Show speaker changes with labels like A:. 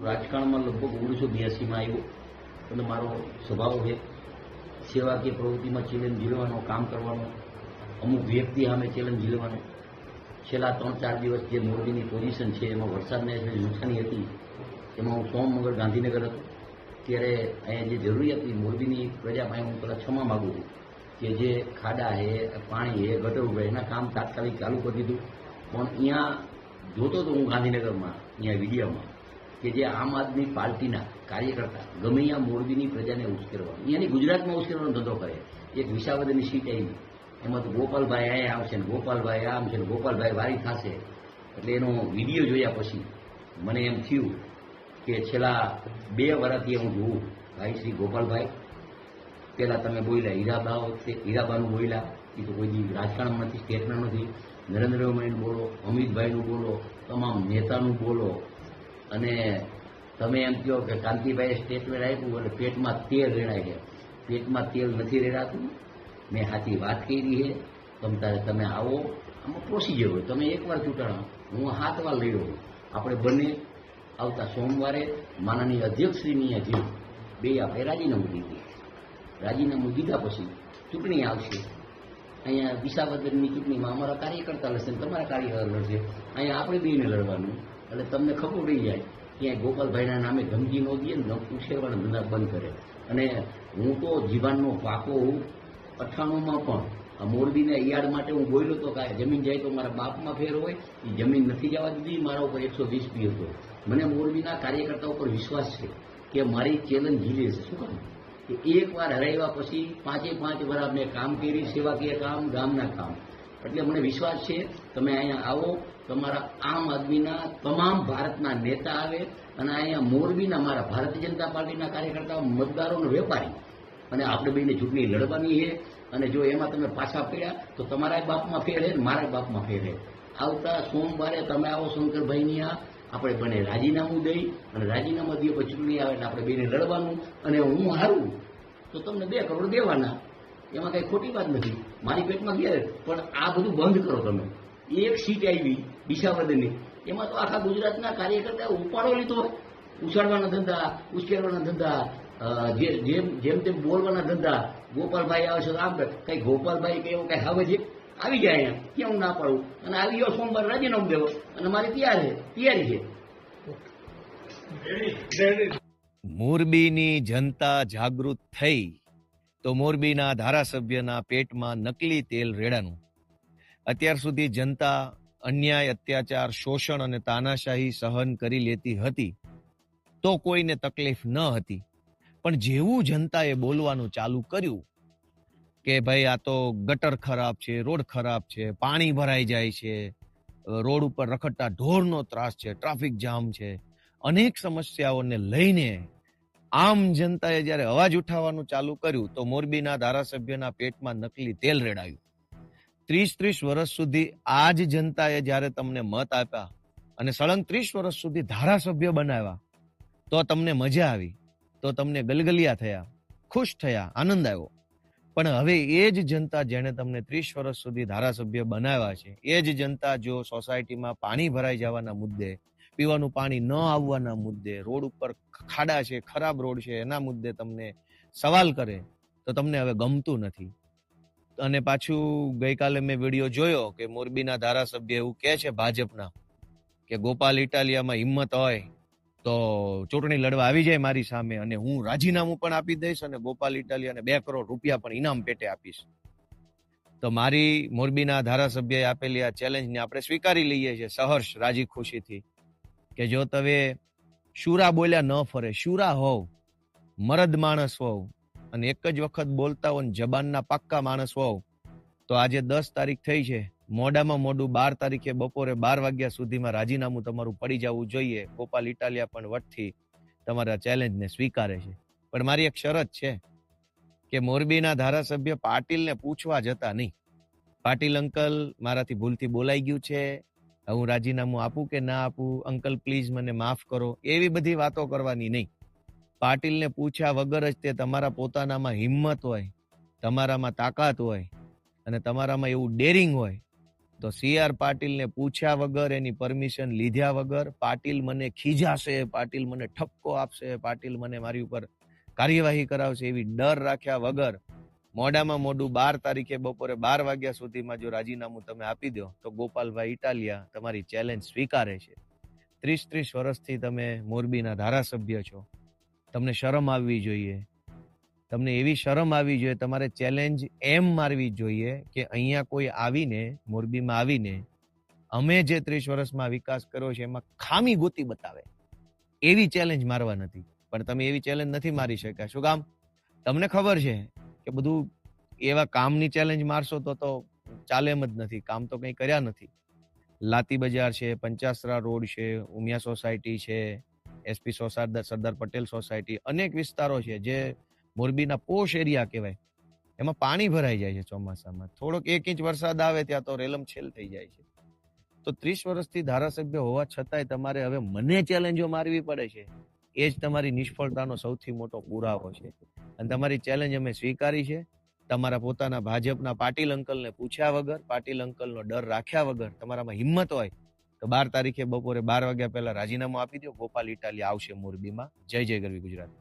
A: રાજકારણમાં લગભગ 1982માં આવ્યો અને મારો સ્વભાવ છે સેવાકીય પ્રવૃત્તિમાં ચેલેન્જ ઝીલવાનો, કામ કરવાનો, અમુક વ્યક્તિ સામે ચેલેન્જ ઝીલવાનો. છેલ્લા 3-4 દિવસ જે મોરબીની પોઝિશન છે એમાં વરસાદને નુકસાની હતી, એમાં હું સોમનગર ગાંધીનગર હતો. ત્યારે અહીંયા જે જરૂરી હતી મોરબીની પ્રજા પાસે હું પહેલાં ક્ષમા માગું છું કે જે ખાડા છે, પાણી છે, ગટર ઉભા એના કામ તાત્કાલિક ચાલુ કરી દીધું. પણ અહીંયા જોતો હતો હું ગાંધીનગરમાં અહીંયા વિડીયોમાં કે જે આમ આદમી પાર્ટીના કાર્યકર્તા ગમે ત્યાં મોરબીની પ્રજાને ઉશ્કેરવા, અહીંયાની ગુજરાતમાં ઉશ્કેરવાનો ધંધો કરે. એક વિસાવદરની સીટ આવી, એમાં તો ગોપાલભાઈ અહીંયા આવશે ને ગોપાલભાઈ આમ છે ને ગોપાલભાઈ વારી થશે. એટલે એનો વિડીયો જોયા પછી મને એમ થયું કે છેલ્લા 2 વર્ષથી હું જોઉં ભાઈ શ્રી ગોપાલભાઈ, પહેલાં તમે બોલ્યા હીરાબાનું બોલ્યા, એ તો કોઈ રાજકારણમાં નથી, સ્ટેટમાં નથી. નરેન્દ્ર મોદીનું બોલો, અમિતભાઈનું બોલો, તમામ નેતાનું બોલો, અને તમે એમ કહો કે કાંતિભાઈએ સ્ટેટમેન્ટ આપ્યું એટલે પેટમાં તેલ રેડાય છે. પેટમાં તેલ નથી રેડાતું. મેં સાચી વાત કરી છે. તમે આવો, આમાં પ્રોસિજર હોય. તમે એકવાર ચૂંટાણા, હું 7 વાર લઈ રહ્યો. આપણે બંને આવતા સોમવારે માનનીય અધ્યક્ષશ્રીની હજી 2 આપણે રાજીનામું દીધી. રાજીનામું દીધા પછી ચૂંટણી આવશે. અહીંયા વિસાવદરની ચૂંટણીમાં અમારા કાર્યકર્તા લડશે, તમારા કાર્યકર્તા લડશે. અહીંયા આપણે બેને લડવાનું. એટલે તમને ખબર પડી જાય ક્યાંય ગોપાલભાઈના નામે ધમકી ન દઈએ ને ઉછેરવાના ધંધા બંધ કરે. અને હું તો જીવાનનો પાકો હું. 98માં પણ આ મોરબીના યાર્ડ માટે હું બોલ્યો હતો કે જમીન જાય તો મારા બાપમાં ફેર હોય, એ જમીન નથી જવા દીધી. મારા ઉપર 120 પી હતો. મને મોરબીના કાર્યકર્તા ઉપર વિશ્વાસ છે કે મારી ચેલેન્જ ઝીલે છે. શું કામ કે એકવાર હરાવ્યા પછી 5 વર્ષ મેં કામ કરી, સેવાકીય કામ, ગામના કામ. એટલે મને વિશ્વાસ છે તમે અહીંયા આવો, તમારા આમ આદમીના તમામ ભારતના નેતા આવે અને અહીંયા મોરબીના મારા ભારતીય જનતા પાર્ટીના કાર્યકર્તાઓ, મતદારોનો વેપારી, અને આપણે બેને ચૂંટણી લડવાની છે. અને જો એમાં તમે પાછા પડ્યા તો તમારા બાપમાં ફેર છે ને મારા બાપમાં ફેર છે. આવતા સોમવારે તમે આવો શંકરભાઈની આપણે બને રાજીનામું દઈ, અને રાજીનામા દઈએ પછી ચૂંટણી આવે એટલે આપણે બેને લડવાનું. અને હું હારું તો તમને 2 કરોડ દેવાના, એમાં કંઈ ખોટી વાત નથી. મારી પેટમાં ગયા. પણ આ બધું બંધ કરો. તમે એક સીટ આવી વિસાવદરની, એમાં તો આખા ગુજરાતના કાર્યકર્તા ઉપાડો લીધો હોય. ઉછાળવાના ધંધા, ઉશ્કેરવાના ધંધા, જેમ તેમ બોલવાના ધંધા. ગોપાલભાઈ આવે છે તો આમ કઈ ગોપાલભાઈ કઈ એવું કઈ હવે છે આવી જાય અહીંયા, ક્યાં હું ના પાડું. અને આવી ગયો સોમવાર રાજીનામું દેવો, અને મારી તૈયારી છે.
B: મોરબીની જનતા જાગૃત થઈ તો મોરબીના ધારાસભ્યના પેટમાં નકલી તેલ રેડાનું. અત્યાર સુધી જનતા અન્યાય, અત્યાચાર, શોષણ અને તાનાશાહી સહન કરી લેતી હતી તો કોઈને તકલીફ ન હતી. પણ જેવું જનતાએ બોલવાનું ચાલુ કર્યું કે ભાઈ આ તો ગટર ખરાબ છે, રોડ ખરાબ છે, પાણી ભરાઈ જાય છે, રોડ ઉપર રખડતા ઢોરનો ત્રાસ છે, ટ્રાફિક જામ છે, અનેક સમસ્યાઓને લઈને આમ જનતાએ જ્યારે અવાજ ઉઠાવવાનું ચાલુ કર્યું તો મોરબીના ધારાસભ્યના પેટમાં નકલી તેલ રેડાયું. 30 વર્ષ સુધી આ જ જનતાએ જ્યારે તમને મત આપ્યા અને સળંગ 30 વર્ષ સુધી ધારાસભ્ય બનાવ્યા તો તમને મજા આવી, તો તમને ગલગલિયા થયા, ખુશ થયા, આનંદ આવ્યો. પણ હવે એ જ જનતા જેણે તમને 30 વર્ષ સુધી ધારાસભ્ય બનાવ્યા છે, એ જ જનતા જો સોસાયટીમાં પાણી ભરાઈ જવાના મુદ્દે, પીવાનું પાણી ન આવવાના મુદ્દે, રોડ ઉપર ખાડા છે, ખરાબ રોડ છે, એના મુદ્દે તમને સવાલ કરે તો તમને હવે ગમતું નથી. અને પાછું ગઈકાલે મેં વિડીયો જોયો કે મોરબીના ધારાસભ્ય એવું કહે છે ભાજપના કે ગોપાલ ઇટાલિયામાં હિંમત હોય તો ચૂંટણી લડવા આવી જાય મારી સામે, અને હું રાજીનામું પણ આપી દઈશ અને ગોપાલ ઇટાલિયાને 2 કરોડ રૂપિયા પણ ઇનામ પેટે આપીશ. તો મારી મોરબીના ધારાસભ્યએ આપેલી આ ચેલેન્જને આપણે સ્વીકારી લઈએ છીએ સહર્ષ, રાજી ખુશીથી, કે જો તમે શુરા બોલ્યા ન ફરે, શુરા હોવ, મરદ માણસ હોવ અને એક જ વખત બોલતા હો, જબાનના પાક્કા માણસ હોવ, તો આજે 10 તારીખ થઈ છે, મોડામાં મોડું 12 તારીખે બપોરે 12 વાગ્યા સુધીમાં રાજીનામું તમારું પડી જવું જોઈએ. ગોપાલ ઇટાલિયા પણ વટથી તમારા ચેલેન્જને સ્વીકારે છે. પણ મારી એક શરત છે કે મોરબીના ધારાસભ્ય પાટીલને પૂછવા જતા નહીં. પાટીલ અંકલ, મારાથી ભૂલથી બોલાઈ ગયું છે, હું રાજીનામું આપું કે ના આપું, અંકલ પ્લીઝ મને માફ કરો, એવી બધી વાતો કરવાની નહીં. પાટીલને પૂછ્યા વગર જ તે તમારા પોતાનામાં હિંમત હોય, તમારામાં તાકાત હોય અને તમારામાં એવું ડેરિંગ હોય તો CR પાટીલને પૂછ્યા વગર, એની પરમિશન લીધા વગર, પાટીલ મને ખીજાશે, પાટીલ મને ઠપકો આપશે, પાટીલ મને મારી ઉપર કાર્યવાહી કરાવશે એવી ડર રાખ્યા વગર મોડામાં મોડું 12 તારીખે બપોરે 12 વાગ્યા સુધીમાં જો રાજીનામું તમે આપી દો તો ગોપાલભાઈ ઇટાલિયા તમારી ચેલેન્જ સ્વીકારે છે. 30 વર્ષથી તમે મોરબીના ધારાસભ્ય છો, તમને શરમ આવવી જોઈએ. તમને એવી શરમ આવવી જોઈએ, તમારે ચેલેન્જ એમ મારવી જોઈએ કે અહીંયા કોઈ આવીને, મોરબીમાં આવીને અમે જે 30 વર્ષમાં વિકાસ કર્યો છે એમાં ખામી ગોતી બતાવે, એવી ચેલેન્જ મારવા નથી. પણ તમે એવી ચેલેન્જ નથી મારી શક્યા. શું કામ? તમને ખબર છે કે બધું એવા કામની ચેલેન્જ મારશો તો ચાલે એમ જ નથી. કામ તો કંઈ કર્યા નથી. લાતી બજાર છે, પંચાસરા રોડ છે, ઉમિયા સોસાયટી છે, SP સરદાર પટેલ સોસાયટી, અનેક વિસ્તારો છે જે મોરબીના પોશ એરિયા કહેવાય, એમાં પાણી ભરાઈ જાય છે ચોમાસામાં. થોડોક 1 ઇંચ વરસાદ આવે ત્યાં તો રેલમછેલ થઈ જાય છે. તો 30 વર્ષથી ધારાસભ્ય હોવા છતાંય તમારે હવે મને ચેલેન્જો મારવી પડે છે, એ જ તમારી નિષ્ફળતાનો સૌથી મોટો પુરાવો છે. અને તમારી ચેલેન્જ અમે સ્વીકારી છે. તમારા પોતાના ભાજપના પાટીલ અંકલને પૂછ્યા વગર, પાટીલ અંકલનો ડર રાખ્યા વગર તમારામાં હિંમત હોય તો 12 તારીખે બપોરે 12 વાગ્યા પહેલા રાજીનામું આપી દો. ગોપાલ ઇટાલિયા આવશે મોરબીમાં. જય જય ગરવી ગુજરાત.